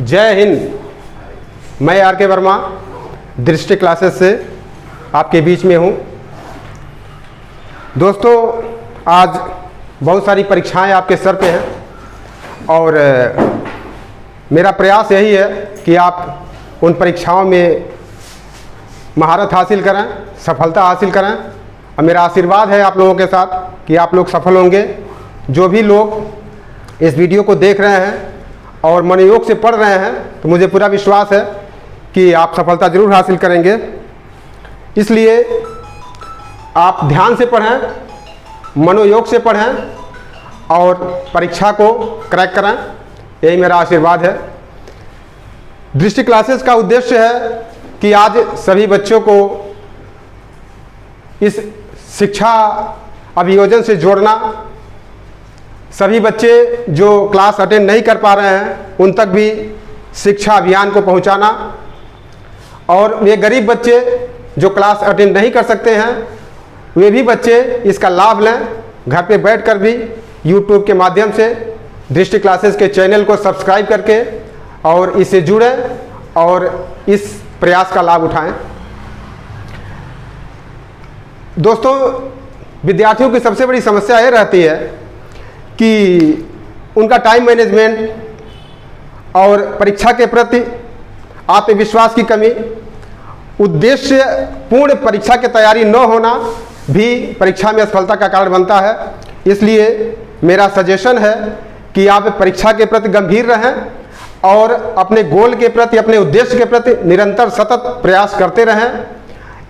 जय हिंद। मैं आर के वर्मा दृष्टि क्लासेस से आपके बीच में हूँ। दोस्तों, आज बहुत सारी परीक्षाएं आपके सर पे हैं और मेरा प्रयास यही है कि आप उन परीक्षाओं में महारत हासिल करें, सफलता हासिल करें और मेरा आशीर्वाद है आप लोगों के साथ कि आप लोग सफल होंगे। जो भी लोग इस वीडियो को देख रहे हैं और मनोयोग से पढ़ रहे हैं तो मुझे पूरा विश्वास है कि आप सफलता जरूर हासिल करेंगे। इसलिए आप ध्यान से पढ़ें, मनोयोग से पढ़ें और परीक्षा को क्रैक करें, यही मेरा आशीर्वाद है। दृष्टि क्लासेस का उद्देश्य है कि आज सभी बच्चों को इस शिक्षा अभियोजन से जोड़ना, सभी बच्चे जो क्लास अटेंड नहीं कर पा रहे हैं उन तक भी शिक्षा अभियान को पहुंचाना और वे गरीब बच्चे जो क्लास अटेंड नहीं कर सकते हैं वे भी बच्चे इसका लाभ लें। घर पे बैठकर भी यूट्यूब के माध्यम से दृष्टि क्लासेस के चैनल को सब्सक्राइब करके और इससे जुड़ें और इस प्रयास का लाभ उठाएं। दोस्तों, विद्यार्थियों की सबसे बड़ी समस्या ये रहती है कि उनका टाइम मैनेजमेंट और परीक्षा के प्रति आत्मविश्वास की कमी, उद्देश्य पूर्ण परीक्षा की तैयारी न होना भी परीक्षा में असफलता का कारण बनता है। इसलिए मेरा सजेशन है कि आप परीक्षा के प्रति गंभीर रहें और अपने गोल के प्रति, अपने उद्देश्य के प्रति निरंतर सतत प्रयास करते रहें,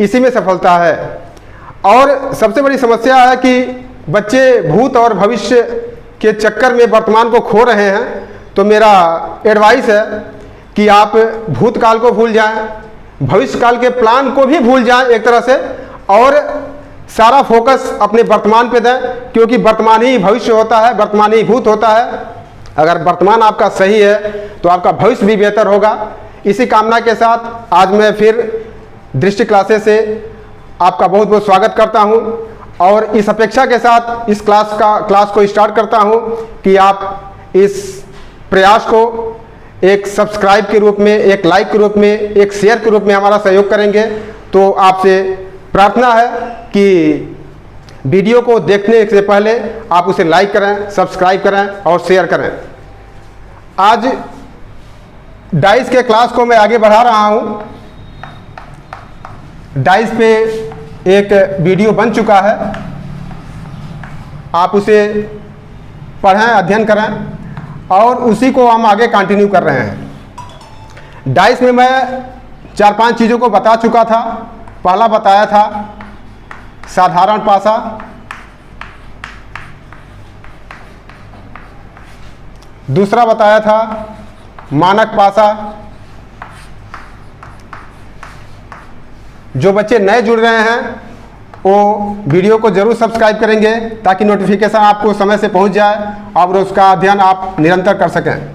इसी में सफलता है। और सबसे बड़ी समस्या है कि बच्चे भूत और भविष्य के चक्कर में वर्तमान को खो रहे हैं। तो मेरा एडवाइस है कि आप भूतकाल को भूल जाएं, भविष्य काल के प्लान को भी भूल जाएं एक तरह से, और सारा फोकस अपने वर्तमान पे दें, क्योंकि वर्तमान ही भविष्य होता है, वर्तमान ही भूत होता है। अगर वर्तमान आपका सही है तो आपका भविष्य भी बेहतर होगा। इसी कामना के साथ आज मैं फिर दृष्टि क्लासेस से आपका बहुत बहुत स्वागत करता हूं और इस अपेक्षा के साथ इस क्लास को स्टार्ट करता हूं कि आप इस प्रयास को एक सब्सक्राइब के रूप में, एक लाइक के रूप में, एक शेयर के रूप में हमारा सहयोग करेंगे। तो आपसे प्रार्थना है कि वीडियो को देखने से पहले आप उसे लाइक करें, सब्सक्राइब करें और शेयर करें। आज डाइस के क्लास को मैं आगे बढ़ा रहा हूं। डाइस पे एक वीडियो बन चुका है, आप उसे पढ़ें, अध्ययन करें और उसी को हम आगे कंटिन्यू कर रहे हैं। डाइस में मैं 4-5 चीज़ों को बता चुका था। पहला बताया था साधारण पासा, दूसरा बताया था मानक पासा। जो बच्चे नए जुड़ रहे हैं वो वीडियो को जरूर सब्सक्राइब करेंगे ताकि नोटिफिकेशन आपको समय से पहुंच जाए और उसका अध्ययन आप निरंतर कर सकें।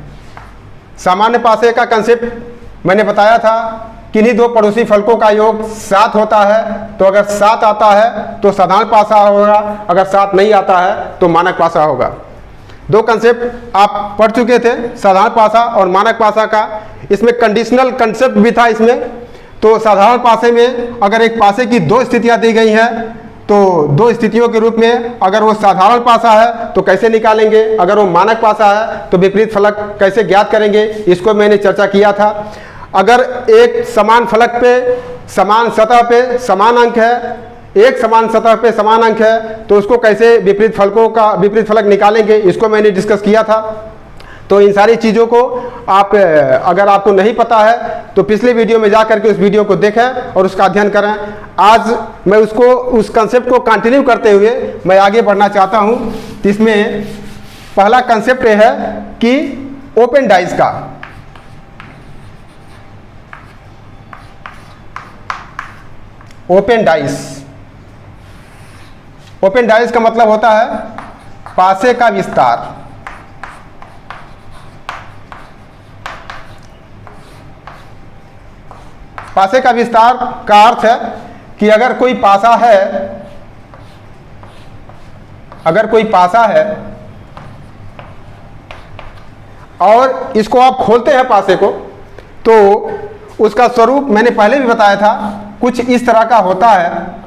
सामान्य पासे का कंसेप्ट मैंने बताया था, किन्हीं दो पड़ोसी फलकों का योग 7 होता है। तो अगर 7 आता है तो साधारण पासा होगा, अगर 7 नहीं आता है तो मानक पासा होगा। 2 कंसेप्ट आप पढ़ चुके थे, साधारण पासा और मानक पासा का। इसमें कंडीशनल कंसेप्ट भी था इसमें। तो साधारण पासे में अगर एक पासे की 2 स्थितियां दी गई हैं तो 2 स्थितियों के रूप में अगर वो साधारण पासा है तो कैसे निकालेंगे, अगर वो मानक पासा है तो विपरीत फलक कैसे ज्ञात करेंगे, इसको मैंने चर्चा किया था। अगर एक समान फलक पे, समान सतह पे समान अंक है, एक समान सतह पे समान अंक है तो उसको कैसे विपरीत फलक निकालेंगे, इसको मैंने डिस्कस किया था। तो इन सारी चीज़ों को आप, अगर आपको नहीं पता है तो पिछले वीडियो में जा करके उस वीडियो को देखें और उसका अध्ययन करें। आज मैं उस कंसेप्ट को कंटिन्यू करते हुए मैं आगे बढ़ना चाहता हूं। इसमें पहला कंसेप्ट है कि ओपन डाइस का। ओपन डाइस का मतलब होता है पासे का विस्तार। पासे का विस्तार का अर्थ है कि अगर कोई पासा है और इसको आप खोलते हैं पासे को, तो उसका स्वरूप मैंने पहले भी बताया था, कुछ इस तरह का होता है।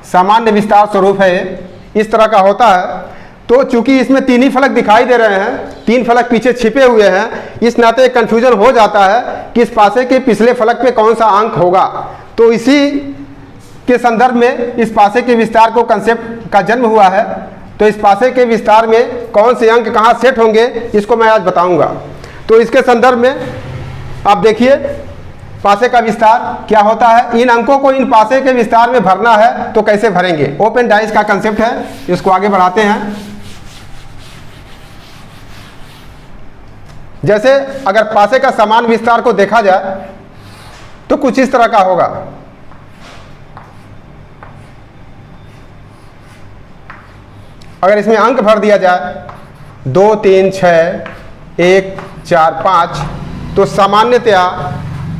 सामान्य विस्तार स्वरूप है, इस तरह का होता है। तो चूंकि इसमें तीन ही फलक दिखाई दे रहे हैं, तीन फलक पीछे छिपे हुए हैं, इस नाते कंफ्यूजन हो जाता है कि इस पासे के पिछले फलक पे कौन सा अंक होगा। तो इसी के संदर्भ में इस पासे के विस्तार को कंसेप्ट का जन्म हुआ है। तो इस पासे के विस्तार में कौन से अंक कहाँ सेट होंगे, इसको मैं आज बताऊंगा। तो इसके संदर्भ में आप देखिए पासे का विस्तार क्या होता है, इन अंकों को इन पासे के विस्तार में भरना है तो कैसे भरेंगे। ओपन डाइस का कंसेप्ट है, इसको आगे बढ़ाते हैं। जैसे अगर पासे का समान विस्तार को देखा जाए तो कुछ इस तरह का होगा। अगर इसमें अंक भर दिया जाए 2 3 6 1 4 5, तो सामान्यतया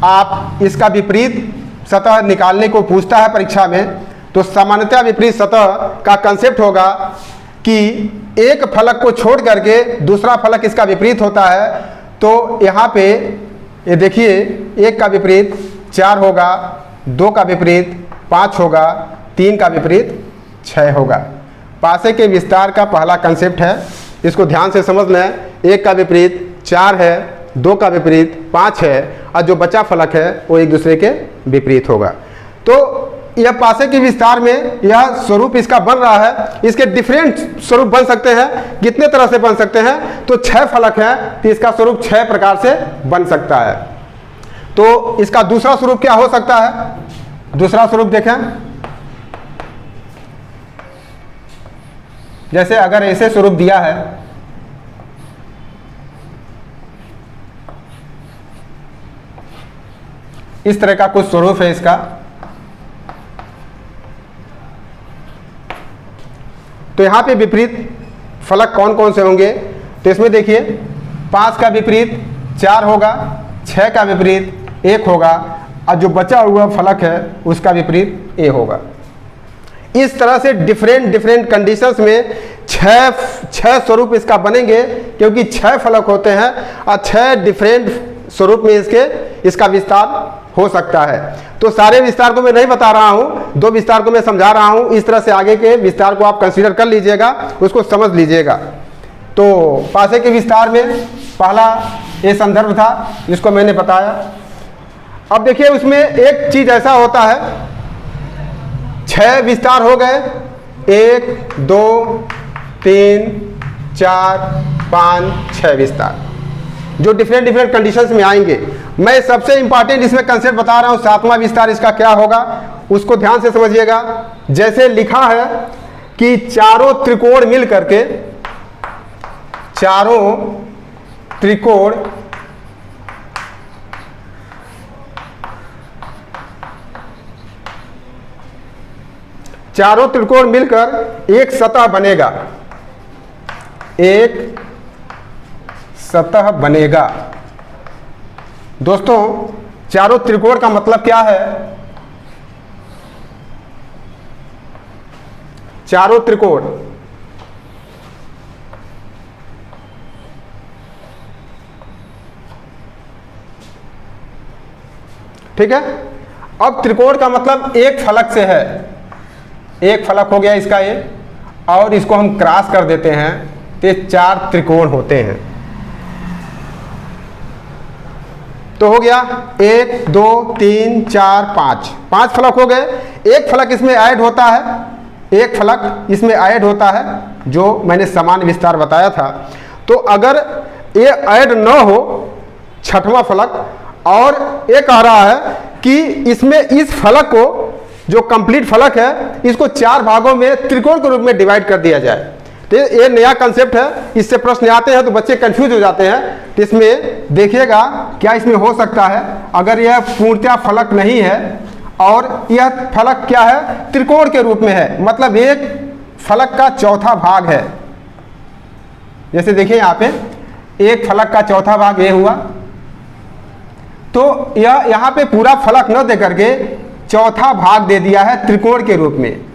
आप इसका विपरीत सतह निकालने को पूछता है परीक्षा में, तो सामान्यतया विपरीत सतह का कंसेप्ट होगा कि एक फलक को छोड़ करके दूसरा फलक इसका विपरीत होता है। तो यहाँ पे ये देखिए, एक का विपरीत 4 होगा, 2 का विपरीत 5 होगा, 3 का विपरीत 6 होगा। पासे के विस्तार का पहला कंसेप्ट है, इसको ध्यान से समझ लें। एक का विपरीत 4 है, 2 का विपरीत 5 है, और जो बचा फलक है वो एक दूसरे के विपरीत होगा। तो यह पासे के विस्तार में यह स्वरूप इसका बन रहा है। इसके डिफरेंट स्वरूप बन सकते हैं, कितने तरह से बन सकते हैं, तो 6 फलक हैं तो इसका स्वरूप 6 प्रकार से बन सकता है। तो इसका दूसरा स्वरूप क्या हो सकता है, दूसरा स्वरूप देखें। जैसे अगर ऐसे स्वरूप दिया है, इस तरह का कुछ स्वरूप है इसका, तो यहां पे विपरीत फलक कौन कौन से होंगे। तो इसमें देखिए 5 का विपरीत 4 होगा, 6 का विपरीत 1 होगा, और जो बचा हुआ फलक है उसका विपरीत ए होगा। इस तरह से डिफरेंट कंडीशंस में 6 स्वरूप इसका बनेंगे, क्योंकि 6 फलक होते हैं और 6 डिफरेंट स्वरूप में इसका विस्तार हो सकता है। तो सारे विस्तार को मैं नहीं बता रहा हूं, 2 विस्तार को मैं समझा रहा हूं। इस तरह से आगे के विस्तार को आप कंसीडर कर लीजिएगा, उसको समझ लीजिएगा। तो पासे के विस्तार में पहला ये संदर्भ था, जिसको मैंने बताया। अब देखिए उसमें एक चीज ऐसा होता है, 6 विस्तार हो गए, 1 2 3 4 5 6 विस्तार, जो डिफरेंट कंडीशंस में आएंगे। मैं सबसे इंपॉर्टेंट इसमें कंसेप्ट बता रहा हूं, 7वां विस्तार इसका क्या होगा, उसको ध्यान से समझिएगा। जैसे लिखा है कि चारों त्रिकोण मिल करके, चारों त्रिकोण मिलकर एक सतह बनेगा, एक सतह बनेगा। दोस्तों चारों त्रिकोण का मतलब क्या है, चारों त्रिकोण ठीक है। अब त्रिकोण का मतलब एक फलक से है, एक फलक हो गया इसका ये, और इसको हम क्रॉस कर देते हैं तो ये 4 त्रिकोण होते हैं। तो हो गया 1 2 3 4 5 फलक हो गए। एक फलक इसमें ऐड होता है, एक फलक इसमें ऐड होता है, जो मैंने समान विस्तार बताया था। तो अगर ये ऐड न हो 6वां फलक, और ये कह रहा है कि इसमें इस फलक को, जो कंप्लीट फलक है, इसको 4 भागों में त्रिकोण के रूप में डिवाइड कर दिया जाए। तो ये नया कंसेप्ट है, इससे प्रश्न आते हैं तो बच्चे कंफ्यूज हो जाते हैं। तो इसमें देखिएगा क्या इसमें हो सकता है। अगर यह पूर्णतः फलक नहीं है और यह फलक क्या है, त्रिकोण के रूप में है, मतलब एक फलक का चौथा भाग है। जैसे देखिए यहाँ पे एक फलक का चौथा भाग ये हुआ, तो यह यहाँ पे पूरा फलक न दे करके चौथा भाग दे दिया है त्रिकोण के रूप में।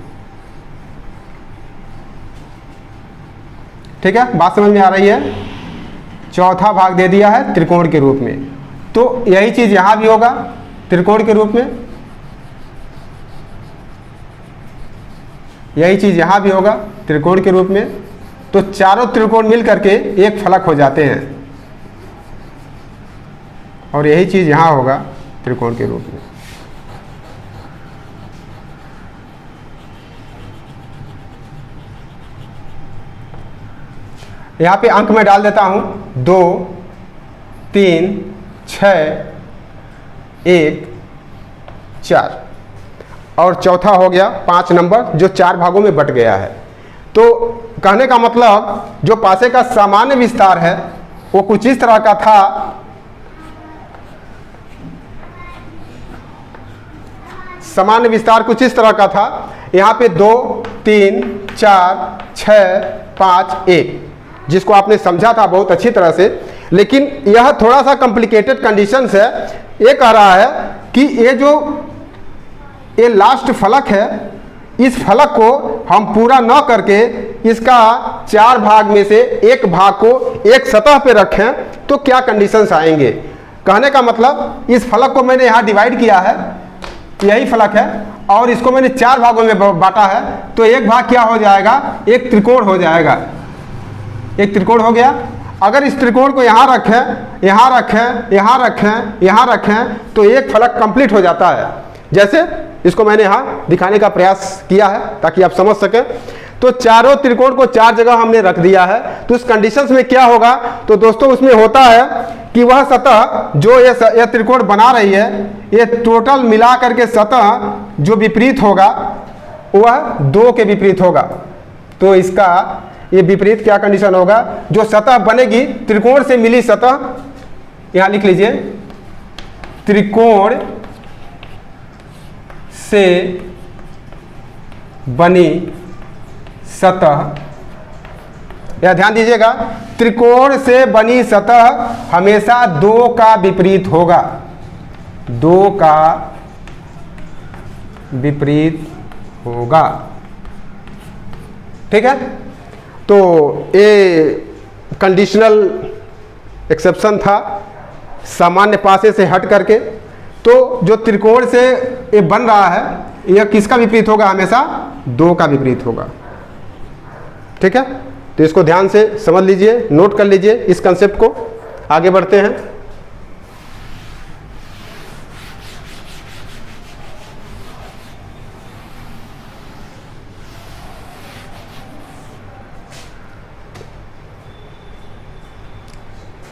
ठीक है, बात समझ में आ रही है। चौथा भाग दे दिया है त्रिकोण के रूप में, तो यही चीज यहां भी होगा त्रिकोण के रूप में, यही चीज यहां भी होगा त्रिकोण के रूप में। तो चारों त्रिकोण मिल करके एक फलक हो जाते हैं, और यही चीज यहां होगा त्रिकोण के रूप में। यहां पे अंक मैं डाल देता हूं 2, 3, 6, 1, 4, और चौथा हो गया 5 नंबर जो 4 भागों में बट गया है। तो कहने का मतलब जो पासे का सामान्य विस्तार है वो कुछ इस तरह का था, सामान्य विस्तार कुछ इस तरह का था। यहाँ पे 2, 3, 4, 6, 5, 1, जिसको आपने समझा था बहुत अच्छी तरह से। लेकिन यह थोड़ा सा कॉम्प्लिकेटेड कंडीशंस है। ये कह रहा है कि ये लास्ट फलक है, इस फलक को हम पूरा न करके इसका 4 भाग में से एक भाग को एक सतह पे रखें तो क्या कंडीशंस आएंगे। कहने का मतलब इस फलक को मैंने यहाँ डिवाइड किया है, यही फलक है, और इसको मैंने 4 भागों में बांटा है, तो एक भाग क्या हो जाएगा, एक त्रिकोण हो जाएगा, एक त्रिकोण हो गया। अगर इस त्रिकोण को यहाँ रखें, यहाँ रखें, यहाँ रखें, यहाँ रखें, तो एक फलक कंप्लीट हो जाता है। जैसे इसको मैंने यहाँ दिखाने का प्रयास किया है ताकि आप समझ सकें। तो चारों त्रिकोण को 4 जगह हमने रख दिया है। तो उस कंडीशंस में क्या होगा, तो दोस्तों उसमें होता है कि वह सतह जो ये त्रिकोण बना रही है, ये टोटल मिला करके सतह जो विपरीत होगा वह 2 के विपरीत होगा। तो इसका ये विपरीत क्या कंडीशन होगा, जो सतह बनेगी त्रिकोण से मिली सतह, यहां लिख लीजिए त्रिकोण से बनी सतह, यह ध्यान दीजिएगा, त्रिकोण से बनी सतह हमेशा 2 का विपरीत होगा, 2 का विपरीत होगा। ठीक है, तो ये कंडीशनल एक्सेप्शन था सामान्य पासे से हट करके। तो जो त्रिकोण से ये बन रहा है यह किसका विपरीत होगा, हमेशा 2 का विपरीत होगा। ठीक है, तो इसको ध्यान से समझ लीजिए, नोट कर लीजिए इस कंसेप्ट को। आगे बढ़ते हैं।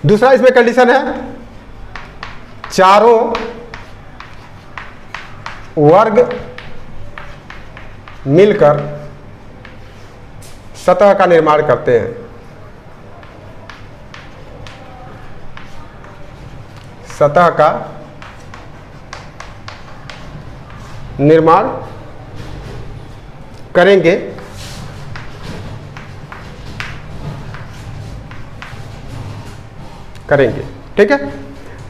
दूसरा इसमें कंडीशन है, चारों वर्ग मिलकर सतह का निर्माण करते हैं। सतह का निर्माण करेंगे। ठीक है,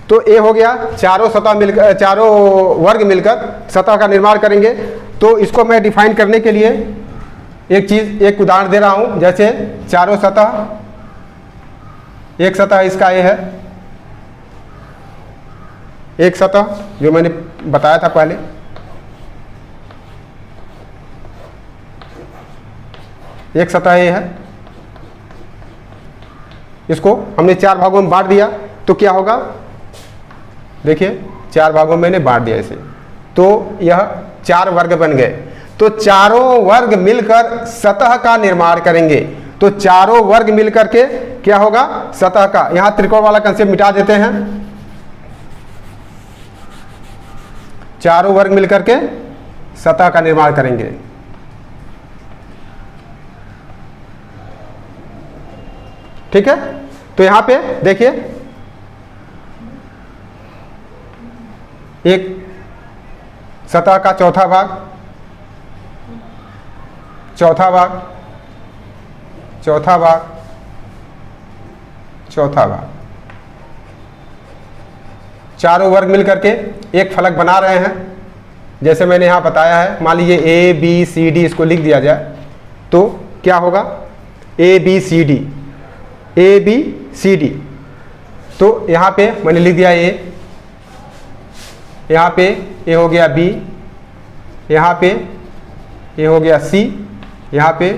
तो ये हो गया चारों सतह मिलकर, चारों वर्ग मिलकर सतह का निर्माण करेंगे। तो इसको मैं डिफाइन करने के लिए एक उदाहरण दे रहा हूं। जैसे चारों सतह, एक सतह इसका ये है, एक सतह जो मैंने बताया था पहले, एक सतह ये है, इसको हमने 4 भागों में बांट दिया। तो क्या होगा, देखिए 4 भागों में मैंने बांट दिया इसे, तो यह 4 वर्ग बन गए। तो चारों वर्ग मिलकर सतह का निर्माण करेंगे। तो चारों वर्ग मिलकर के क्या होगा, सतह का, यहां त्रिकोण वाला कंसेप्ट मिटा देते हैं। चारों वर्ग मिलकर के सतह का निर्माण करेंगे। ठीक है, तो यहां पे देखिए एक सतह का चौथा भाग, चौथा भाग, चौथा भाग, चौथा भाग, चारों वर्ग मिलकर के एक फलक बना रहे हैं। जैसे मैंने यहां बताया है, मान लीजिए A B C D इसको लिख दिया जाए तो क्या होगा, ABCD, ABCD। तो यहाँ पे मैंने लिख दिया A, यहाँ पे A हो गया B, यहाँ पे A हो गया C, यहाँ पे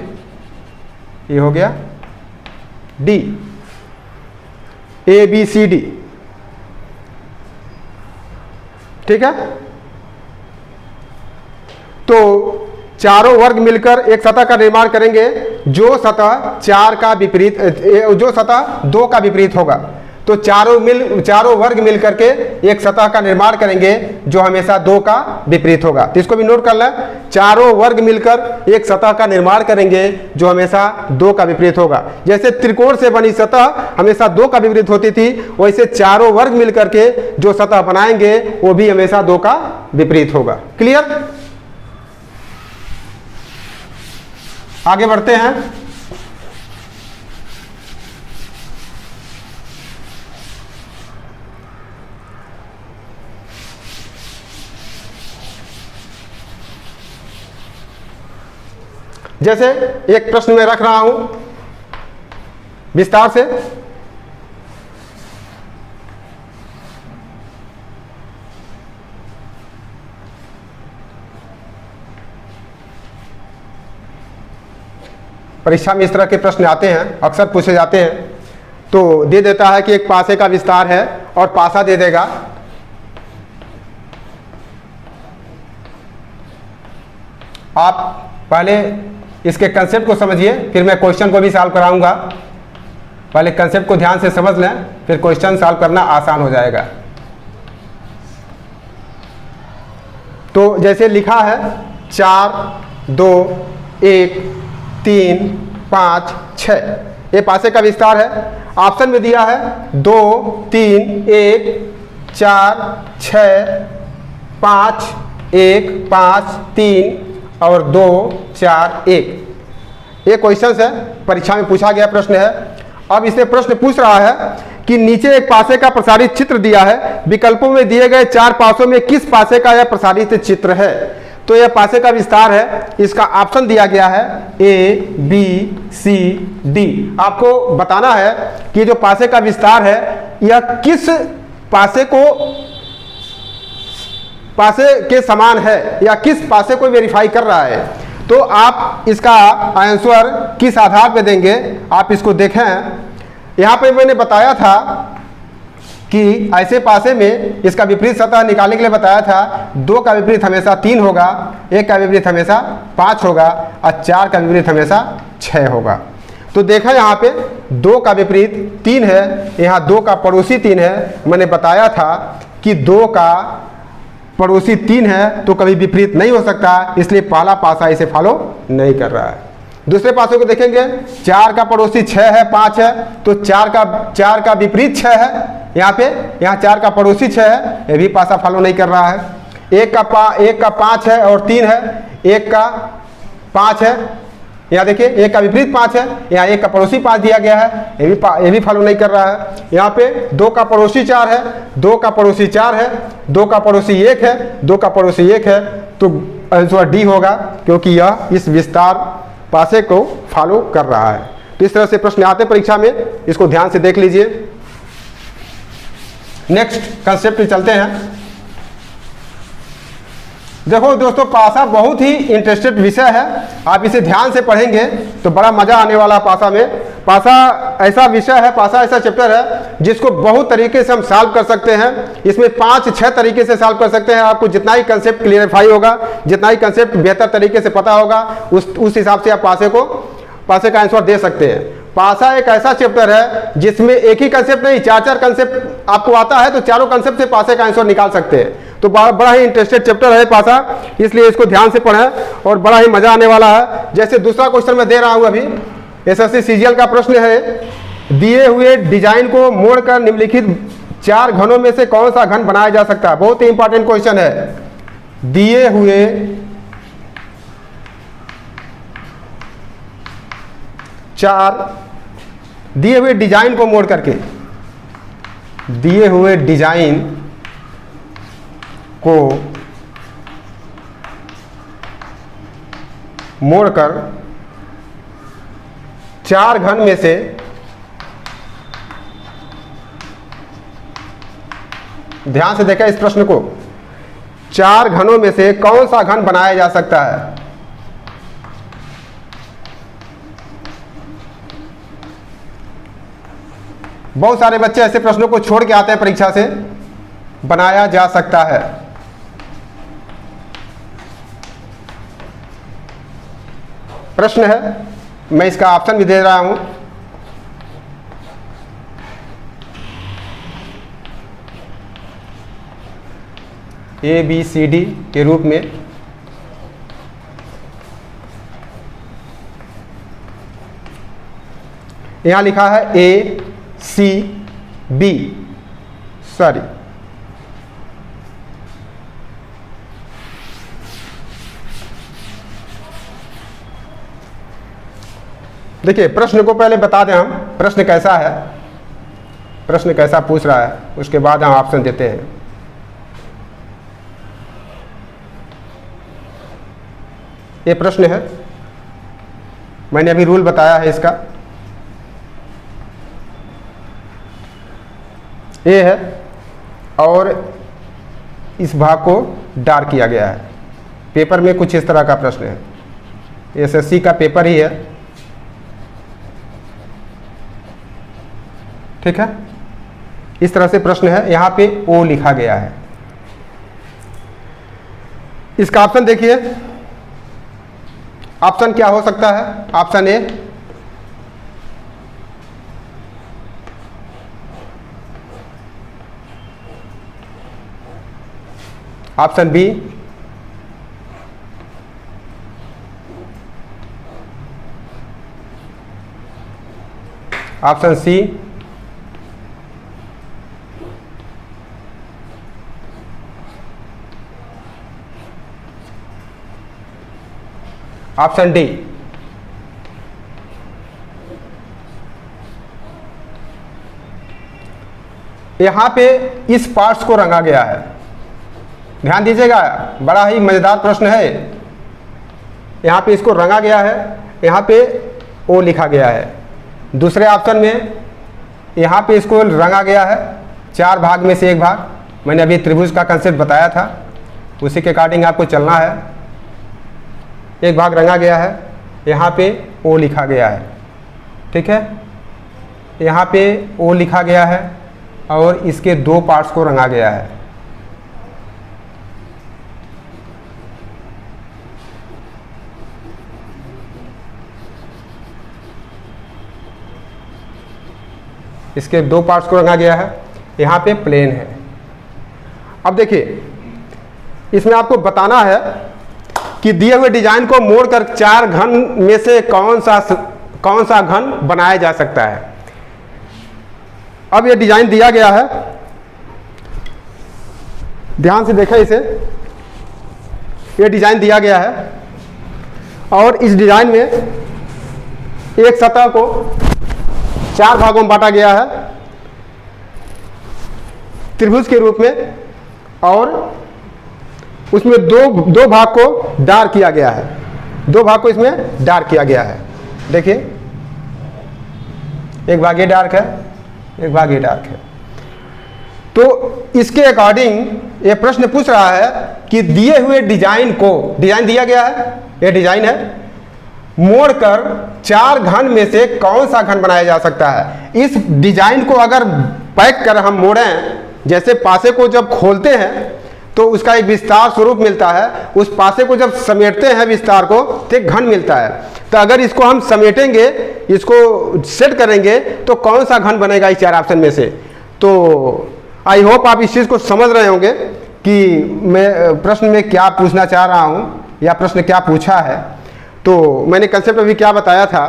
A हो गया D, ABCD। ठीक है। तो चारों वर्ग मिलकर एक सतह का निर्माण करेंगे जो सतह 4 का विपरीत, जो सतह 2 का विपरीत होगा। तो चारों वर्ग मिलकर के एक सतह का निर्माण करेंगे जो हमेशा 2 का विपरीत होगा। तो इसको भी नोट कर लें, चारों वर्ग मिलकर एक सतह का निर्माण करेंगे जो हमेशा 2 का विपरीत होगा। जैसे त्रिकोण से बनी सतह हमेशा 2 का विपरीत होती थी, वैसे चारों वर्ग मिलकर के जो सतह बनाएंगे वो भी हमेशा 2 का विपरीत होगा। क्लियर? आगे बढ़ते हैं। जैसे एक प्रश्न में रख रहा हूं विस्तार से, परीक्षा में इस तरह के प्रश्न आते हैं, अक्सर पूछे जाते हैं। तो दे देता है कि एक पासे का विस्तार है और पासा दे देगा। आप पहले इसके कंसेप्ट को समझिए, फिर मैं क्वेश्चन को भी सॉल्व कराऊंगा। पहले कंसेप्ट को ध्यान से समझ लें, फिर क्वेश्चन सॉल्व करना आसान हो जाएगा। तो जैसे लिखा है 4, 2, 1, 3, 5, 6, ये पासे का विस्तार है। ऑप्शन में दिया है 2, 3, 1, 4, 6, 5, 1, 5, 3 और 2, 4, 1। ये क्वेश्चन है, परीक्षा में पूछा गया प्रश्न है। अब इसमें प्रश्न पूछ रहा है कि नीचे एक पासे का प्रसारित चित्र दिया है, विकल्पों में दिए गए 4 पासों में किस पासे का यह प्रसारित चित्र है। तो यह पासे का विस्तार है, इसका ऑप्शन दिया गया है A, B, C, D। आपको बताना है कि जो पासे का विस्तार है यह किस पासे के समान है या किस पासे को वेरीफाई कर रहा है। तो आप इसका आंसर किस आधार पे देंगे, आप इसको देखें। यहाँ पे मैंने बताया था कि ऐसे पासे में इसका विपरीत सतह निकालने के लिए बताया था 2 का विपरीत हमेशा 3 होगा, 1 का विपरीत हमेशा 5 होगा और 4 का विपरीत हमेशा 6 होगा। तो देखा यहाँ पे 2 का विपरीत 3 है, यहाँ 2 का पड़ोसी 3 है। मैंने बताया था कि 2 का पड़ोसी 3 है तो कभी विपरीत नहीं हो सकता, इसलिए पहला पासा इसे फॉलो नहीं कर रहा है। दूसरे पासों को देखेंगे, 4 का पड़ोसी 6 है, 5 है, तो 4 का विपरीत 6 है। यहाँ 4 का पड़ोसी 6 है, ये भी पासा फॉलो नहीं कर रहा है। 1 का 5 है और 3 है, 1 का 5 है। यहाँ देखिए 1 का विपरीत 5 है, यहाँ 1 का पड़ोसी 5 दिया गया है, ये भी फॉलो नहीं कर रहा है। यहाँ पे 2 का पड़ोसी 4 है, 2 का पड़ोसी 4 है, 2 का पड़ोसी 1 है, 2 का पड़ोसी 1 है। तो आंसर डी होगा, क्योंकि यह इस विस्तार पासे को फॉलो कर रहा है। तो इस तरह से प्रश्न आते परीक्षा में, इसको ध्यान से देख लीजिए। नेक्स्ट कंसेप्ट पे चलते हैं। देखो दोस्तों, पासा बहुत ही इंटरेस्टेड विषय है, आप इसे ध्यान से पढ़ेंगे तो बड़ा मजा आने वाला है। पासा में, पासा ऐसा विषय है, पासा ऐसा चैप्टर है जिसको बहुत तरीके से हम सॉल्व कर सकते हैं। इसमें 5-6 तरीके से सॉल्व कर सकते हैं। आपको जितना ही कंसेप्ट क्लियरिफाई होगा, जितना ही कंसेप्ट बेहतर तरीके से पता होगा, उस हिसाब से आप पासे का आंसर दे सकते हैं। पासा एक ऐसा चैप्टर है जिसमें एक ही कंसेप्ट नहीं, 4 कंसेप्ट आपको आता है, तो चारों कंसेप्ट से पासे का आंसर निकाल सकते हैं। तो बड़ा ही इंटरेस्टेड चैप्टर है पासा, इसलिए इसको ध्यान से पढ़ें और बड़ा ही मजा आने वाला है। जैसे दूसरा क्वेश्चन मैं दे रहा हूं अभी, एसएससी सीजीएल का प्रश्न है, दिए हुए डिजाइन को मोड़कर निम्नलिखित 4 घनों में से कौन सा घन बनाया जा सकता है। बहुत ही इंपॉर्टेंट क्वेश्चन है। दिए हुए डिजाइन को मोड़ करके, दिए हुए डिजाइन को मोड़कर चार घन में से ध्यान से देखा इस प्रश्न को, चार घनों में से कौन सा घन बनाया जा सकता है? बहुत सारे बच्चे ऐसे प्रश्नों को छोड़ के आते हैं परीक्षा से, बनाया जा सकता है। प्रश्न है, मैं इसका ऑप्शन भी दे रहा हूं। ए बी सी डी के रूप में यहां लिखा है ए सी बी, सॉरी देखिए प्रश्न को पहले बता दें हम, प्रश्न कैसा है, प्रश्न कैसा पूछ रहा है, उसके बाद हम ऑप्शन देते हैं। ये प्रश्न है, मैंने अभी रूल बताया है इसका। ये है और इस भाग को डार्क किया गया है। पेपर में कुछ इस तरह का प्रश्न है, एसएससी का पेपर ही है, ठीक है। इस तरह से प्रश्न है, यहां पे ओ लिखा गया है। इसका ऑप्शन देखिए, ऑप्शन क्या हो सकता है? Option A option B, option C, option D. यहां पे इस पार्ट्स को रंगा गया है, ध्यान दीजिएगा, बड़ा ही मजेदार प्रश्न है। यहां पे इसको रंगा गया है, यहां पे ओ लिखा गया है। दूसरे ऑप्शन में यहां पे इसको रंगा गया है, चार भाग में से एक भाग। मैंने अभी त्रिभुज का कंसेप्ट बताया था, उसी के अकॉर्डिंग आपको चलना है। एक भाग रंगा गया है, यहाँ पे ओ लिखा गया है, ठीक है। यहाँ पे ओ लिखा गया है और इसके दो पार्ट्स को रंगा गया है। इसके दो पार्ट्स को रंगा गया है, यहाँ पे प्लेन है। अब देखिए, इसमें आपको बताना है कि दिए हुए डिजाइन को मोड़कर चार घन में से कौन सा घन बनाया जा सकता है। अब ये डिजाइन दिया गया है, ध्यान से देखा इसे, ये डिजाइन दिया गया है और इस डिजाइन में एक सतह को चार भागों में बांटा गया है त्रिभुज के रूप में, और उसमें दो भाग को डार्क किया गया है, दो भाग को इसमें डार्क किया गया है। देखिए, एक भाग ये डार्क है, एक भाग ये डार्क है। तो इसके अकॉर्डिंग ये प्रश्न पूछ रहा है कि दिए हुए डिजाइन को, डिजाइन दिया गया है, ये डिजाइन है, मोड़कर चार घन में से कौन सा घन बनाया जा सकता है। इस डिजाइन को अगर पैक कर हम मोड़ें, जैसे पासे को जब खोलते हैं तो उसका एक विस्तार स्वरूप मिलता है, उस पासे को जब समेटते हैं विस्तार को तो एक घन मिलता है। तो अगर इसको हम समेटेंगे, इसको सेट करेंगे, तो कौन सा घन बनेगा इस चार ऑप्शन में से। तो आई होप आप इस चीज़ को समझ रहे होंगे कि मैं प्रश्न में क्या पूछना चाह रहा हूँ या प्रश्न क्या पूछा है। तो मैंने कंसेप्ट अभी क्या बताया था,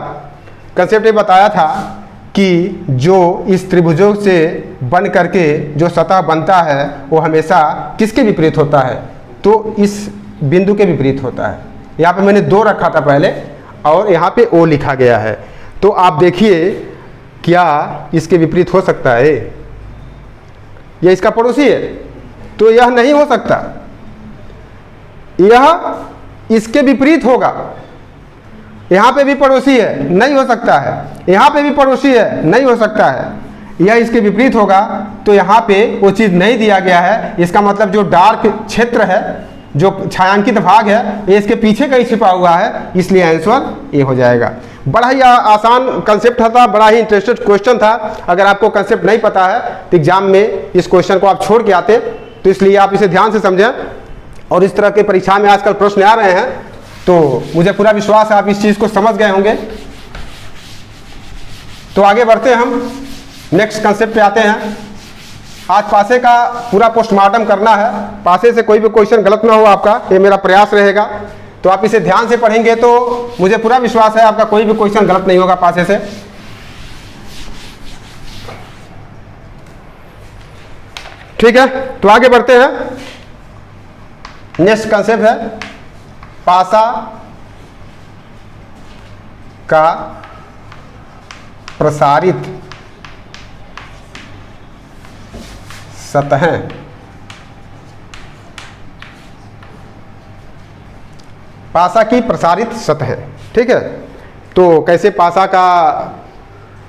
कंसेप्ट ये बताया था कि जो इस त्रिभुजों से बन करके जो सतह बनता है वो हमेशा किसके विपरीत होता है, तो इस बिंदु के विपरीत होता है। यहाँ पे मैंने दो रखा था पहले और यहाँ पे ओ लिखा गया है। तो आप देखिए क्या इसके विपरीत हो सकता है, यह इसका पड़ोसी है, तो यह नहीं हो सकता, यह इसके विपरीत होगा। यहाँ पे भी पड़ोसी है, नहीं हो सकता है। यहाँ पे भी पड़ोसी है, नहीं हो सकता है। यह इसके विपरीत होगा, तो यहाँ पे वो चीज़ नहीं दिया गया है। इसका मतलब जो डार्क क्षेत्र है, जो छायांकित भाग है, ये इसके पीछे कहीं छिपा हुआ है, इसलिए आंसर ए हो जाएगा। बड़ा ही आसान कंसेप्ट था, बड़ा ही इंटरेस्टेड क्वेश्चन था। अगर आपको कंसेप्ट नहीं पता है तो एग्जाम में इस क्वेश्चन को आप छोड़ के आते, तो इसलिए आप इसे ध्यान से समझें। और इस तरह के परीक्षा में आजकल प्रश्न आ रहे हैं, तो मुझे पूरा विश्वास है आप इस चीज़ को समझ गए होंगे। तो आगे बढ़ते हैं, हम नेक्स्ट कंसेप्ट पे आते हैं। आज पासे का पूरा पोस्टमार्टम करना है। पासे से कोई भी क्वेश्चन गलत ना हो आपका, ये मेरा प्रयास रहेगा। तो आप इसे ध्यान से पढ़ेंगे तो मुझे पूरा विश्वास है आपका कोई भी क्वेश्चन गलत नहीं होगा पासे से। ठीक है, तो आगे बढ़ते हैं। नेक्स्ट कंसेप्ट है पासा का प्रसारित सतहें। पासा की प्रसारित सतहें। ठीक है, तो कैसे पासा का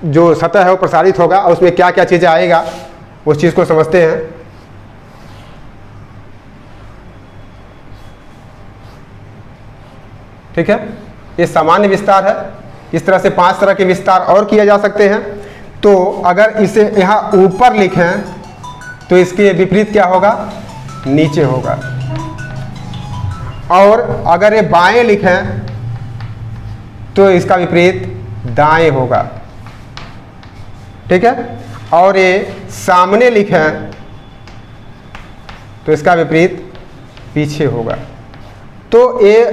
जो सतह है वो प्रसारित होगा और उसमें क्या क्या चीज़ें आएगा, उस चीज़ को समझते हैं। ठीक है, ये सामान्य विस्तार है। इस तरह से 5 तरह के विस्तार और किए जा सकते हैं। तो अगर इसे यहाँ ऊपर लिखें तो इसके विपरीत क्या होगा, नीचे होगा। और अगर ये बाएं लिखें तो इसका विपरीत दाएं होगा। ठीक है, और ये सामने लिखें तो इसका विपरीत पीछे होगा। तो ये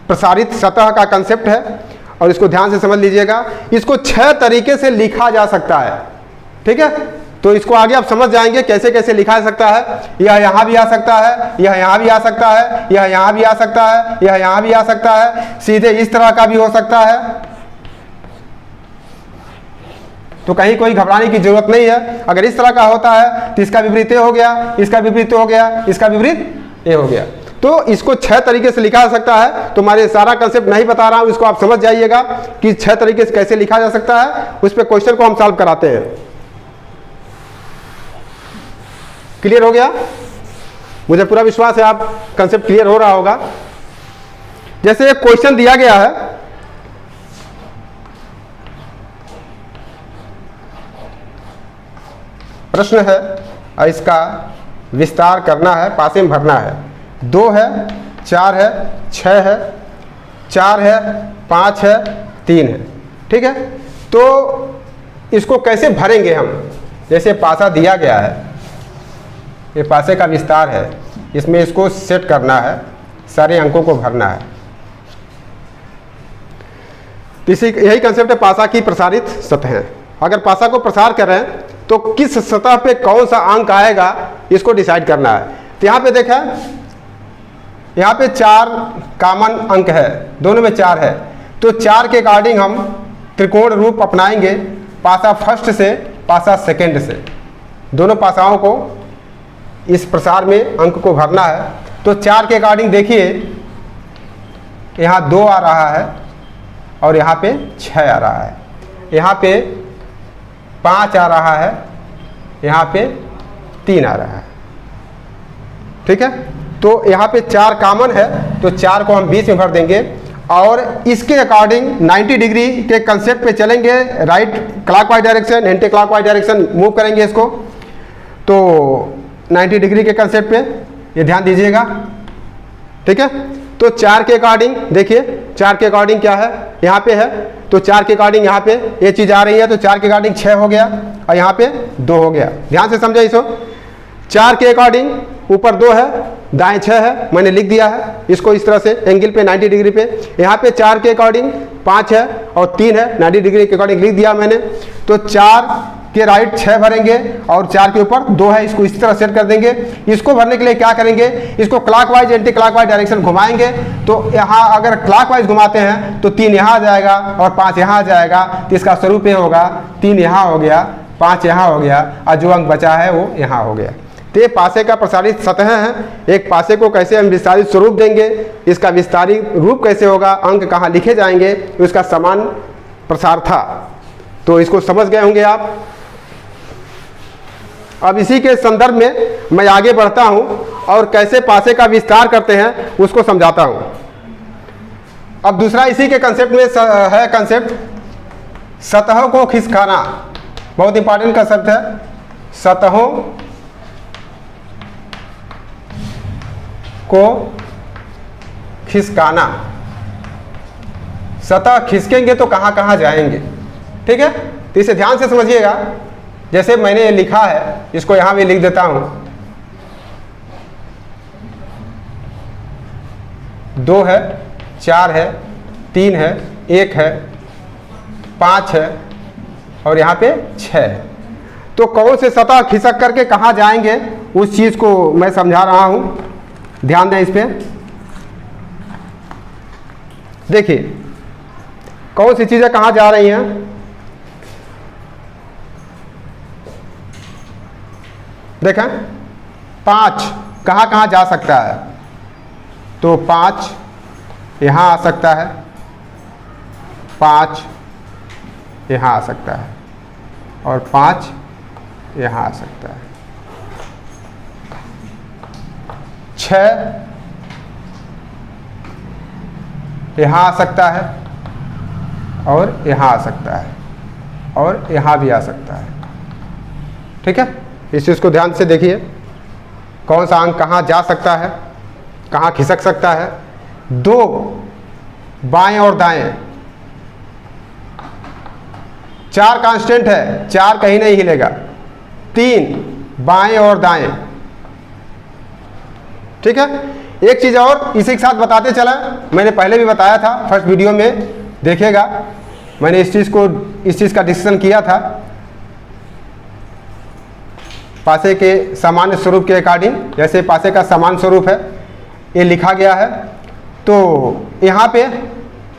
प्रसारित सतह का कंसेप्ट है और इसको ध्यान से समझ लीजिएगा। इसको 6 तरीके से लिखा जा सकता है। ठीक है, तो इसको आगे आप समझ जाएंगे कैसे कैसे लिखा जा सकता है। यह यहाँ भी आ सकता है, यह यहाँ भी आ सकता है, यह यहाँ भी आ सकता है, यह यहाँ भी आ सकता है, सीधे इस तरह का भी हो सकता है। तो कहीं कोई घबराने की जरूरत नहीं है। अगर इस तरह का होता है तो इसका विपरीत हो गया, इसका विपरीत हो गया, इसका विपरीत ये हो गया। तो इसको 6 तरीके से लिखा जा सकता है। तो हमारे सारा कंसेप्ट नहीं बता रहा हूँ, इसको आप समझ जाइएगा कि 6 तरीके से कैसे लिखा जा सकता है। उस पर क्वेश्चन को हम सॉल्व कराते हैं। क्लियर हो गया? मुझे पूरा विश्वास है आप कंसेप्ट क्लियर हो रहा होगा। जैसे एक क्वेश्चन दिया गया है, प्रश्न है और इसका विस्तार करना है, पासे में भरना है। 2 है, 4 है, 6 है, 4 है, 5 है, 3 है। ठीक है, तो इसको कैसे भरेंगे हम? जैसे पासा दिया गया है, ये पासे का विस्तार है, इसमें इसको सेट करना है, सारे अंकों को भरना है। इसी यही कंसेप्ट है पासा की प्रसारित सतहें। अगर पासा को प्रसार करें तो किस सतह पे कौन सा अंक आएगा, इसको डिसाइड करना है। तो यहाँ पे देखा, यहाँ पे 4 कॉमन अंक है, दोनों में 4 है। तो 4 के अकॉर्डिंग हम त्रिकोण रूप अपनाएंगे, पासा फर्स्ट से पासा सेकंड से। दोनों पासाओं को इस प्रसार में अंक को भरना है। तो 4 के अकॉर्डिंग देखिए, यहाँ 2 आ रहा है और यहाँ पे 6 आ रहा है, यहाँ पे 5 आ रहा है, यहाँ पे 3 आ रहा है। ठीक है, तो यहाँ पे 4 कॉमन है, तो 4 को हम बीच में भर देंगे और इसके अकॉर्डिंग 90 डिग्री के कंसेप्ट पे चलेंगे। Right clockwise direction, anti clockwise direction move करेंगे इसको। तो 90 डिग्री के कंसेप्ट पे ये ध्यान दीजिएगा। ठीक है, तो 4 के अकॉर्डिंग देखिए, 4 के अकॉर्डिंग क्या है, यहाँ पे है। तो 4 के अकॉर्डिंग यहाँ पे ये चीज़ आ रही है, तो 4 के अकॉर्डिंग 6 हो गया और यहाँ पे 2 हो गया। ध्यान से समझे इसको। 4 के अकॉर्डिंग ऊपर 2 है, दाएं 6 है, मैंने लिख दिया है इसको इस तरह से एंगल पे 90 डिग्री पे। यहाँ पे 4 के अकॉर्डिंग 5 है और 3 है, 90 डिग्री के अकॉर्डिंग लिख दिया मैंने। तो 4 के राइट 6 भरेंगे और 4 के ऊपर 2 है, इसको इस तरह सेट कर देंगे। इसको भरने के लिए क्या करेंगे, इसको क्लॉकवाइज एंटी क्लॉकवाइज डायरेक्शन घुमाएंगे। तो यहाँ अगर क्लॉकवाइज घुमाते हैं तो 3 यहाँ आ जाएगा और 5 यहाँ आ जाएगा। तो इसका स्वरूप ये होगा, 3 यहाँ हो गया, 5 यहाँ हो गया और जो अंक बचा है वो यहाँ हो गया। तो ये पासे का प्रसारित सतह है। एक पासे को कैसे हम विस्तारित स्वरूप देंगे, इसका विस्तारित रूप कैसे होगा, अंक कहाँ लिखे जाएंगे, उसका समान प्रसार था। तो इसको समझ गए होंगे आप। अब इसी के संदर्भ में मैं आगे बढ़ता हूं और कैसे पासे का विस्तार करते हैं उसको समझाता हूं। अब दूसरा इसी के कंसेप्ट में है कंसेप्ट सतहों को खिसकाना। बहुत इंपॉर्टेंट कंसेप्ट है, सतहों को खिसकाना। सतह खिसकेंगे तो कहां कहां जाएंगे, ठीक है। तो इसे ध्यान से समझिएगा। जैसे मैंने लिखा है, इसको यहां भी लिख देता हूं, 2 है, 4 है, 3 है, 1 है, 5 है और यहाँ पे 6 है। तो कौन से सतह खिसक करके कहाँ जाएंगे उस चीज़ को मैं समझा रहा हूँ, ध्यान दें इस पे। देखिए कौन सी चीज़ें कहाँ जा रही हैं। देखें 5 कहाँ कहाँ जा सकता है, तो 5 यहाँ आ सकता है, 5 यहाँ आ सकता है और 5 यहाँ आ सकता है। 6 यहाँ आ सकता है और यहाँ आ सकता है और यहाँ भी आ सकता है, ठीक है। इस चीज़ को ध्यान से देखिए, कौन सा अंक कहाँ जा सकता है, कहाँ खिसक सकता है। 2 बाएं और दाएं, 4 कांस्टेंट है, 4 कहीं नहीं हिलेगा। 3 बाएं और दाएं, ठीक है। एक चीज़ और इसी के साथ बताते चला, मैंने पहले भी बताया था, फर्स्ट वीडियो में देखिएगा, मैंने इस चीज़ का डिस्कशन किया था। पासे के सामान्य स्वरूप के अकॉर्डिंग, जैसे पासे का सामान्य स्वरूप है ये लिखा गया है। तो यहाँ पे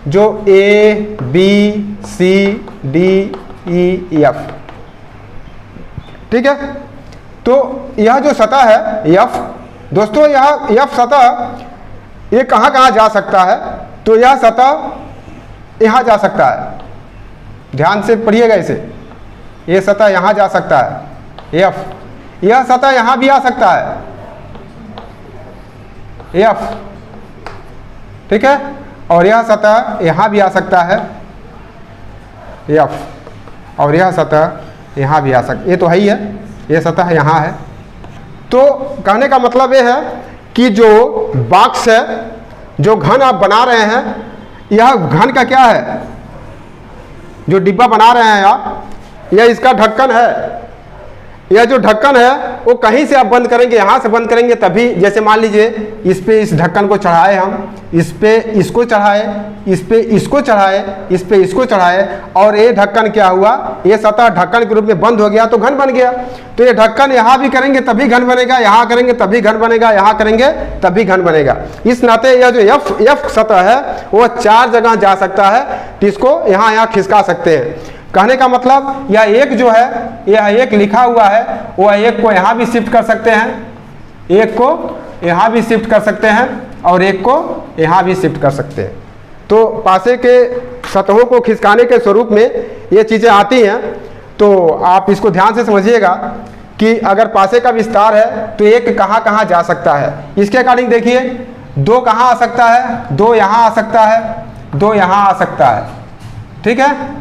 जो A B C D E F, ठीक है। तो यह जो सतह है F, दोस्तों यह F सतह ये कहाँ कहाँ जा सकता है, तो यह सतह यहाँ जा सकता है। ध्यान से पढ़िएगा इसे, ये सतह यहाँ जा सकता है F, यह सतह यहाँ भी आ सकता है F, ठीक है। और यह सतह यहाँ भी आ सकता है F, और यह सतह यहाँ भी आ सकता, ये तो है ही है, ये सतह यहाँ है। तो कहने का मतलब ये है कि जो बॉक्स है, जो घन आप बना रहे हैं, यह घन का क्या है, जो डिब्बा बना रहे हैं आप, यह इसका ढक्कन है। यह जो ढक्कन है वो कहीं से आप बंद करेंगे, यहाँ से बंद करेंगे तभी। जैसे मान लीजिए इस पे इस ढक्कन को चढ़ाए हम, इस पे इसको चढ़ाए, इस पे इसको चढ़ाए, इस पे इसको चढ़ाए, और ये ढक्कन क्या हुआ, ये सतह ढक्कन के रूप में बंद हो गया तो घन बन गया। तो ये ढक्कन यहाँ भी करेंगे तभी घन बनेगा, यहाँ करेंगे तभी घन बनेगा, यहाँ करेंगे तभी घन बनेगा। इस नाते यह जो F सतह है वो 4 जगह जा सकता है, तो इसको यहाँ खिसका सकते हैं। कहने का मतलब यह एक जो है, यह एक लिखा हुआ है, वह एक को यहाँ भी शिफ्ट कर सकते हैं, एक को यहाँ भी शिफ्ट कर सकते हैं और एक को यहाँ भी शिफ्ट कर सकते हैं। तो पासे के सतहों को खिसकाने के स्वरूप में ये चीज़ें आती हैं। तो आप इसको ध्यान से समझिएगा कि अगर पासे का विस्तार है तो एक कहाँ कहाँ जा सकता है। इसके अकॉर्डिंग देखिए, 2 कहाँ आ सकता है, 2 यहाँ आ सकता है, 2 यहाँ आ सकता है, ठीक है।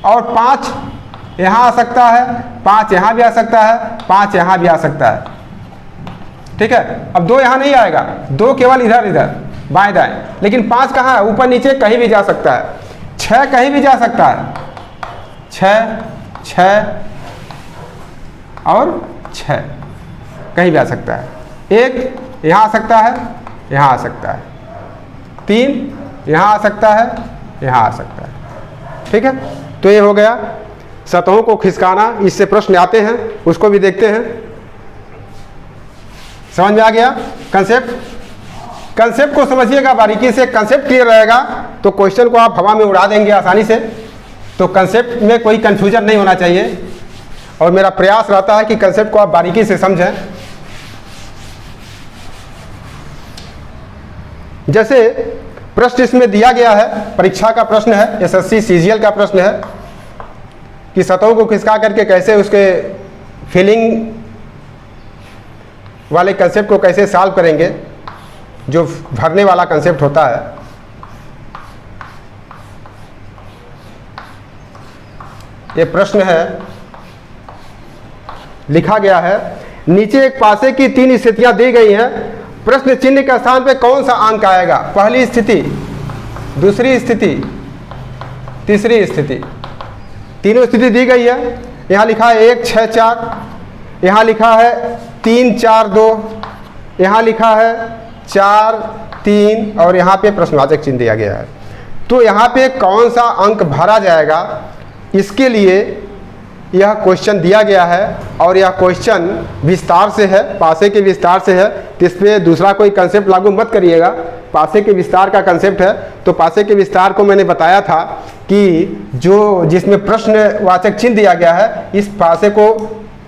और 5 यहाँ आ सकता है, 5 यहाँ भी आ सकता है, 5 यहाँ भी आ सकता है, ठीक है। अब 2 यहाँ नहीं आएगा, 2 केवल इधर इधर बाएं दाएं, लेकिन 5 कहाँ है, ऊपर नीचे कहीं भी जा सकता है। 6 कहीं भी जा सकता है, 6 और 6 कहीं भी आ सकता है। 1 यहाँ आ सकता है, यहाँ आ सकता है, 3 यहाँ आ सकता है, यहाँ आ सकता है, ठीक है। तो ये हो गया सतहों को खिसकाना। इससे प्रश्न आते हैं, उसको भी देखते हैं। समझ में आ गया कंसेप्ट? कंसेप्ट को समझिएगा बारीकी से, कंसेप्ट क्लियर रहेगा तो क्वेश्चन को आप हवा में उड़ा देंगे आसानी से। तो कंसेप्ट में कोई कंफ्यूजन नहीं होना चाहिए और मेरा प्रयास रहता है कि कंसेप्ट को आप बारीकी से समझें। जैसे प्रश्न इसमें दिया गया है, परीक्षा का प्रश्न है, एसएससी सीजीएल का प्रश्न है कि सतहों को खिसका करके कैसे उसके फिलिंग वाले कंसेप्ट को कैसे सॉल्व करेंगे, जो भरने वाला कंसेप्ट होता है। ये प्रश्न है, लिखा गया है नीचे एक पासे की 3 स्थितियां दी गई हैं, प्रश्न चिन्ह के स्थान पे कौन सा अंक आएगा? पहली स्थिति, दूसरी स्थिति, तीसरी स्थिति, तीनों स्थिति दी गई है। यहाँ लिखा है 1 6 4, यहाँ लिखा है 3 4 2, यहाँ लिखा है 4 3 और यहाँ पे प्रश्नवाचक चिन्ह दिया गया है। तो यहाँ पे कौन सा अंक भरा जाएगा, इसके लिए यह क्वेश्चन दिया गया है और यह क्वेश्चन विस्तार से है, पासे के विस्तार से है। तो इस पर दूसरा कोई कंसेप्ट लागू मत करिएगा, पासे के विस्तार का कंसेप्ट है। तो पासे के विस्तार को मैंने बताया था कि जो जिसमें प्रश्नवाचक चिन्ह दिया गया है, इस पासे को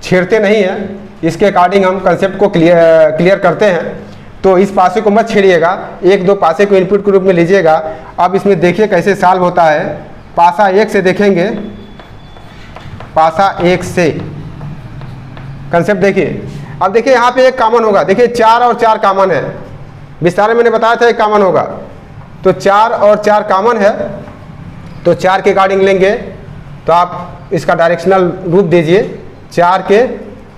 छेड़ते नहीं हैं, इसके अकॉर्डिंग हम कंसेप्ट को क्लियर करते हैं। तो इस पासे को मत छेड़िएगा, 1 2 पासे को इनपुट के रूप में लीजिएगा। अब इसमें देखिए कैसे सॉल्व होता है। पासा 1 से देखेंगे, पासा 1 से कंसेप्ट देखिए। अब देखिए यहाँ पे एक कॉमन होगा, देखिए 4 और 4 कॉमन है, विस्तार में मैंने बताया था एक कॉमन होगा। तो 4 और 4 कॉमन है, तो 4 के अकॉर्डिंग लेंगे तो आप इसका डायरेक्शनल रूप दीजिए। 4 के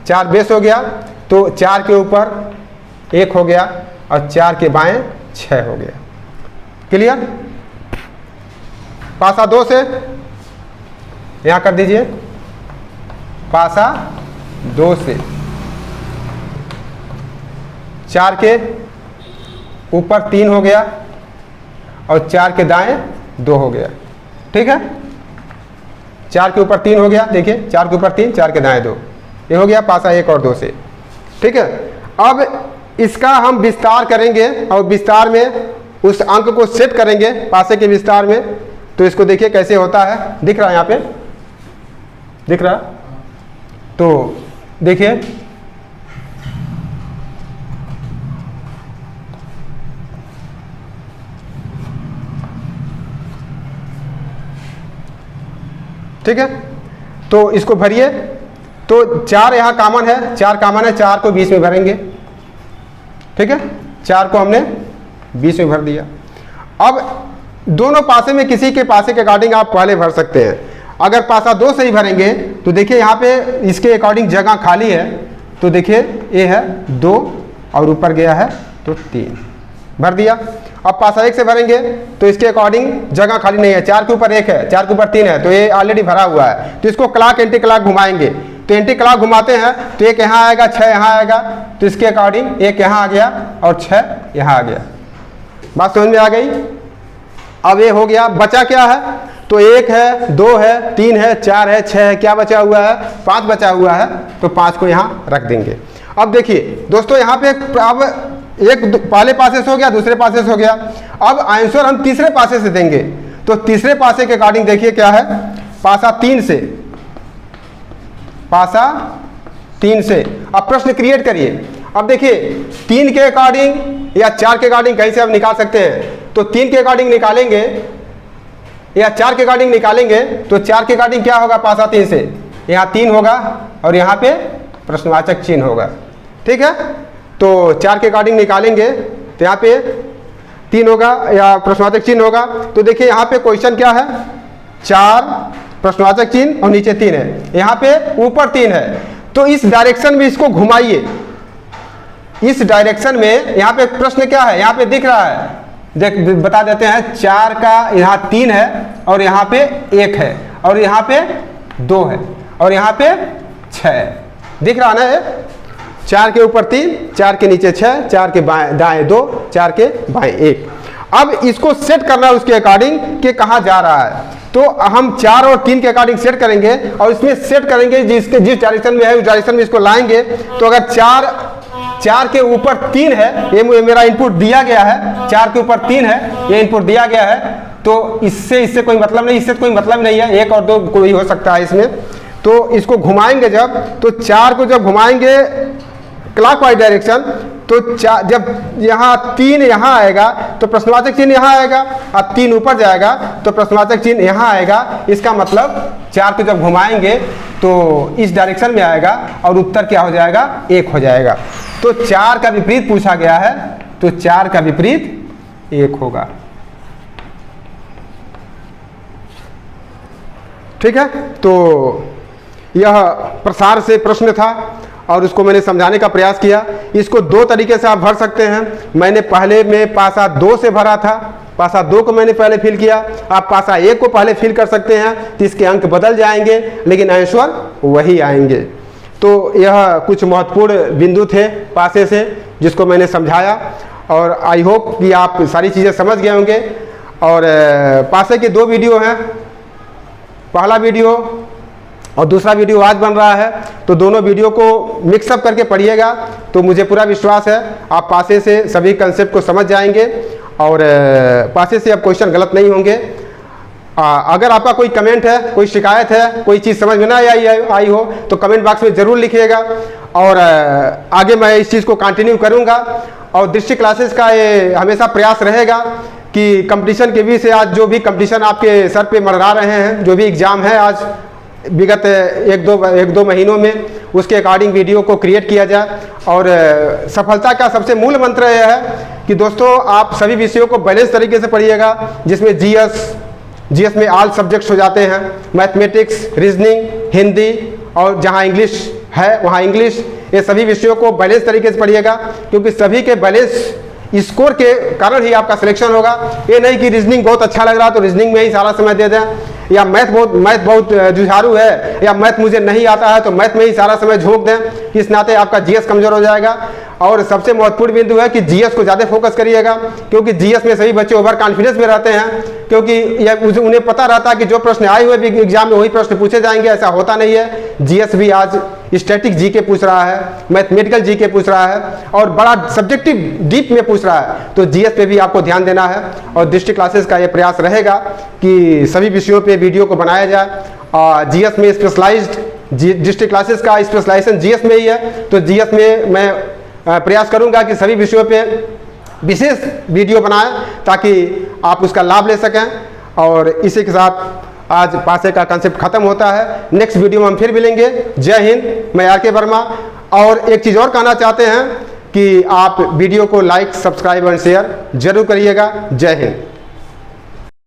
4 बेस हो गया, तो 4 के ऊपर 1 हो गया और 4 के बाएं 6 हो गया। क्लियर? पासा 2 से यहाँ कर दीजिए, पासा 2 से 4 के ऊपर 3 हो गया और 4 के दाएं 2 हो गया। ठीक है, 4 के ऊपर 3 हो गया, देखिए 4 के ऊपर 3, 4 के दाएं 2, ये हो गया पासा 1 और 2 से। ठीक है, अब इसका हम विस्तार करेंगे और विस्तार में उस अंक को सेट करेंगे पासे के विस्तार में। तो इसको देखिए कैसे होता है, दिख रहा है यहाँ पे, दिख रहा? तो देखिए ठीक है, तो इसको भरिए। तो 4 यहाँ कॉमन है, 4 कॉमन है, 4 को 20 में भरेंगे। ठीक है, 4 को हमने 20 में भर दिया। अब दोनों पासे में किसी के पासे के अकॉर्डिंग आप पहले भर सकते हैं। अगर पासा 2 से ही भरेंगे तो देखिए यहाँ पे इसके अकॉर्डिंग जगह खाली है, तो देखिए ये है 2 और ऊपर गया है तो 3, भर दिया। अब पासा 1 से भरेंगे तो इसके अकॉर्डिंग जगह खाली नहीं है, 4 के ऊपर 1 है, 4 के ऊपर 3 है, तो ये ऑलरेडी भरा हुआ है। तो इसको क्लॉक एंटी क्लॉक घुमाएंगे, तो एंटी क्लॉक घुमाते हैं तो 1 यहाँ आएगा, 6 यहाँ आएगा, तो इसके अकॉर्डिंग 1 यहाँ आ गया और 6 यहाँ आ गया। बात समझ में आ गई? अब ये हो गया, बचा क्या है? तो 1 है, 2 है, 3 है, 4 है, 6 है, क्या बचा हुआ है? 5 बचा हुआ है, तो 5 को यहाँ रख देंगे। अब देखिए दोस्तों, यहाँ पे अब एक पहले पासे से हो गया, दूसरे पासे से हो गया। अब आंसर हम तीसरे पासे से देंगे, तो तीसरे पासे के अकॉर्डिंग देखिए क्या है, पासा 3 से, पासा 3 से। अब प्रश्न क्रिएट करिए। अब देखिए 3 के अकॉर्डिंग या 4 के अकॉर्डिंग कहीं से आप निकाल सकते हैं, तो 3 के अकॉर्डिंग निकालेंगे या 4 के अकॉर्डिंग निकालेंगे, तो 4 के अकॉर्डिंग क्या होगा? पासा 3 से यहाँ 3 होगा और यहाँ पे प्रश्नवाचक चिन्ह होगा। ठीक है, तो 4 के अकॉर्डिंग निकालेंगे तो यहाँ पे 3 होगा या प्रश्नवाचक चिन्ह होगा। तो देखिए यहाँ पे क्वेश्चन क्या है, 4 प्रश्नवाचक चिन्ह और नीचे 3 है, यहाँ पे ऊपर 3 है, तो इस डायरेक्शन में इसको घुमाइए। इस डायरेक्शन में यहाँ पे प्रश्न क्या है, यहाँ पे दिख रहा है, देख बता देते हैं। 4 का यहाँ 3 है और यहाँ पे 1 है और यहाँ पे 2 है और यहाँ पे 6 है, दिख रहा ना है? 4 के ऊपर 3, 4 के नीचे 6, 4 के दाएं 2, 4 के बाएं 1। अब इसको सेट करना है उसके अकॉर्डिंग कि कहाँ जा रहा है, तो हम 4 और 3 के अकॉर्डिंग सेट करेंगे और इसमें सेट करेंगे जिस डायरेक्शन में है उस डायरेक्शन में इसको लाएंगे। तो अगर 4 के ऊपर 3 है, ये मेरा इनपुट दिया गया है, 4 के ऊपर 3 है, ये इनपुट दिया गया है, तो इससे कोई मतलब नहीं, इससे कोई मतलब नहीं है, 1 और 2 कोई हो सकता है इसमें। तो इसको घुमाएंगे जब, तो 4 को जब घुमाएंगे क्लॉकवाइज डायरेक्शन, तो जब यहाँ 3 यहाँ आएगा तो प्रश्नवाचक चिन्ह यहाँ आएगा, और 3 ऊपर जाएगा तो प्रश्नवाचक चिन्ह यहाँ आएगा। इसका मतलब 4 को जब घुमाएंगे तो इस डायरेक्शन में आएगा और उत्तर क्या हो जाएगा, 1 हो जाएगा। तो 4 का विपरीत पूछा गया है, तो 4 का विपरीत 1 होगा। ठीक है, तो यह प्रसार से प्रश्न था और उसको मैंने समझाने का प्रयास किया। इसको 2 तरीके से आप भर सकते हैं। मैंने पहले में पासा 2 से भरा था, पासा 2 को मैंने पहले फिल किया। आप पासा 1 को पहले फिल कर सकते हैं, तो इसके अंक बदल जाएंगे लेकिन आंसर वही आएंगे। तो यह कुछ महत्वपूर्ण बिंदु थे पासे से जिसको मैंने समझाया, और आई होप कि आप सारी चीज़ें समझ गए होंगे। और पासे के 2 वीडियो हैं, पहला वीडियो और दूसरा वीडियो आज बन रहा है, तो दोनों वीडियो को मिक्सअप करके पढ़िएगा तो मुझे पूरा विश्वास है आप पासे से सभी कंसेप्ट को समझ जाएंगे और पासे से अब क्वेश्चन गलत नहीं होंगे। अगर आपका कोई कमेंट है, कोई शिकायत है, कोई चीज़ समझ में ना आई हो तो कमेंट बॉक्स में ज़रूर लिखिएगा, और आगे मैं इस चीज़ को कंटिन्यू करूँगा। और दृष्टि क्लासेस का ये हमेशा प्रयास रहेगा कि कंपटीशन के बीच से आज जो भी कंपटीशन आपके सर पे मंडरा रहे हैं, जो भी एग्ज़ाम है आज विगत एक दो महीनों में, उसके अकॉर्डिंग वीडियो को क्रिएट किया जाए। और सफलता का सबसे मूल मंत्र यह है कि दोस्तों आप सभी विषयों को बैलेंस तरीके से पढ़िएगा, जिसमें जीएस में ऑल सब्जेक्ट्स हो जाते हैं, मैथमेटिक्स, रीजनिंग, हिंदी, और जहां इंग्लिश है वहां इंग्लिश। ये सभी विषयों को बैलेंस तरीके से पढ़िएगा, क्योंकि सभी के बैलेंस स्कोर के कारण ही आपका सिलेक्शन होगा। ये नहीं कि रीजनिंग बहुत अच्छा लग रहा तो रीजनिंग में ही सारा समय दे दें, या मैथ बहुत जुझारू है, या मैथ मुझे नहीं आता है तो मैथ में ही सारा समय झोंक दें। इस नाते आपका जीएस कमज़ोर हो जाएगा। और सबसे महत्वपूर्ण बिंदु है कि जीएस को ज़्यादा फोकस करिएगा, क्योंकि जीएस में सभी बच्चे ओवर कॉन्फिडेंस में रहते हैं, क्योंकि उन्हें पता रहता है कि जो प्रश्न आए हुए भी एग्जाम में वही प्रश्न पूछे जाएंगे। ऐसा होता नहीं है। जीएस भी आज स्टैटिक जीके पूछ रहा है, मैथमेटिकल जीके पूछ रहा है, और बड़ा सब्जेक्टिव डीप में पूछ रहा है। तो जीएस पे भी आपको ध्यान देना है, और दृष्टि क्लासेस का ये प्रयास रहेगा कि सभी विषयों पे वीडियो को बनाया जाए। जीएस में स्पेशलाइज्ड दृष्टि क्लासेस का स्पेशलाइजेशन जीएस में ही है, तो जीएस में मैं प्रयास करूंगा कि सभी विषयों पे विशेष वीडियो बनाएं ताकि आप उसका लाभ ले सकें। और इसी के साथ आज पासे का कंसेप्ट खत्म होता है। नेक्स्ट वीडियो में हम फिर मिलेंगे। जय हिंद, मैं आर के वर्मा। और एक चीज़ और कहना चाहते हैं कि आप वीडियो को लाइक, सब्सक्राइब और शेयर जरूर करिएगा। जय हिंद।